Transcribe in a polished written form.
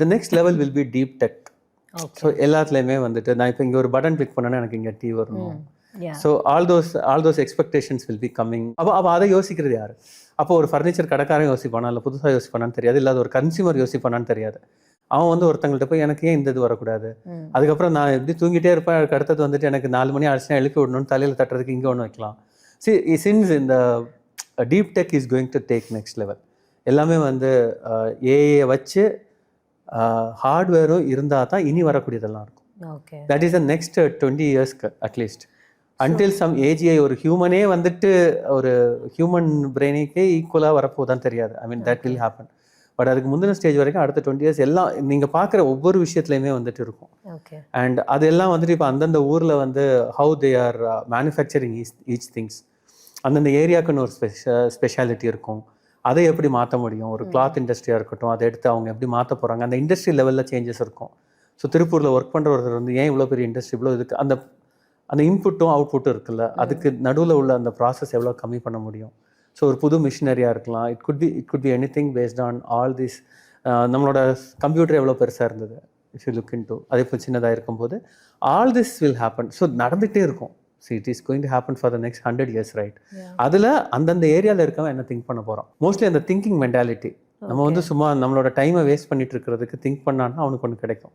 The next level will be deep tech. So எல்லாத்துலேயுமே வந்துட்டு நான் இப்போ இங்கே ஒரு பட்டன் கிளிக் பண்ணேன்னா எனக்கு இங்கே டீ வரணும். So all those expectations will be coming. அப்போ அதை யோசிக்கிறது யார்? அப்போ ஒரு ஃபர்னிச்சர் கடைக்காரன் யோசிப்பானா, இல்லை புதுசாக யோசிப்பானான்னு தெரியாது, இல்லை அது ஒரு கன்சியூமர் யோசிப்பானான்னு தெரியாது. அவன் வந்து ஒருத்தங்கள்ட்ட போய் எனக்கு ஏன் இந்த இது வரக்கூடாது, அதுக்கப்புறம் நான் எப்படி தூங்கிட்டே இருப்பேன், அதுக்கு அடுத்தது வந்துட்டு எனக்கு 4 மணி ஆச்சுன்னா எழுப்பி விடணும்னு தலையில் தட்டுறதுக்கு இங்கே ஒன்று வைக்கலாம். சின்ஸ் இந்த deep tech is going to take next level. எல்லாமே வந்து ஏஐயை வச்சு ஹார்ட்வேரும் இருந்தால் தான் இனி வரக்கூடியதெல்லாம் இருக்கும். தட் இஸ் த நெக்ஸ்ட் 20 இயர்ஸ்க்கு அட்லீஸ்ட். அன்டில் சம் ஏஜிஐ ஒரு ஹியூமனே வந்துட்டு ஒரு ஹியூமன் பிரெயினுக்கே ஈக்குவலாக வரப்போதான் தெரியாது. I mean that will happen. But அதுக்கு முந்தின ஸ்டேஜ் வரைக்கும் அடுத்த 20 இயர்ஸ் எல்லாம் நீங்கள் பார்க்குற ஒவ்வொரு விஷயத்துலையுமே வந்துட்டு இருக்கும். அண்ட் அதெல்லாம் வந்துட்டு இப்போ அந்தந்த ஊரில் வந்து how they are manufacturing each things, அந்தந்த ஏரியாவுக்குன்னு ஒரு ஸ்பெஷாலிட்டி இருக்கும். அதை எப்படி மாற்ற முடியும்? ஒரு கிளாத் இண்டஸ்ட்ரியாக இருக்கட்டும், அதை எடுத்து அவங்க எப்படி மாற்ற போகிறாங்க, அந்த இண்டஸ்ட்ரி லெவலில் சேஞ்சஸ் இருக்கும். ஸோ திருப்பூரில் ஒர்க் பண்ணுற ஒருத்தர் வந்து ஏன் இவ்வளோ பெரிய இண்டஸ்ட்ரி இவ்வளோ இதுக்கு அந்த இன்புட்டும் அவுட்புட்டும் இருக்குல்ல, அதுக்கு நடுவில் உள்ள அந்த ப்ராசஸ் எவ்வளோ கம்மி பண்ண முடியும்? ஸோ ஒரு புது மிஷினரியாக இருக்கலாம். It could be any thing based on all this. நம்மளோட கம்ப்யூட்டர் எவ்வளோ பெருசாக இருந்தது, if you look in to அதே இப்போ சின்னதாக இருக்கும்போது all this will happen. So நடந்துகிட்டே இருக்கும். See, it is going to happen for the next 100 years, right? அதில் அந்தந்த ஏரியாவில் இருக்கவன் என்ன திங்க் பண்ண போகிறான்? மோஸ்ட்லி அந்த திங்கிங் மென்டாலிட்டி. நம்ம வந்து சும்மா நம்மளோட டைமை வேஸ்ட் பண்ணிட்டு இருக்கிறதுக்கு திங்க் பண்ணான்னா அவனுக்கு ஒன்று கிடைக்கும்.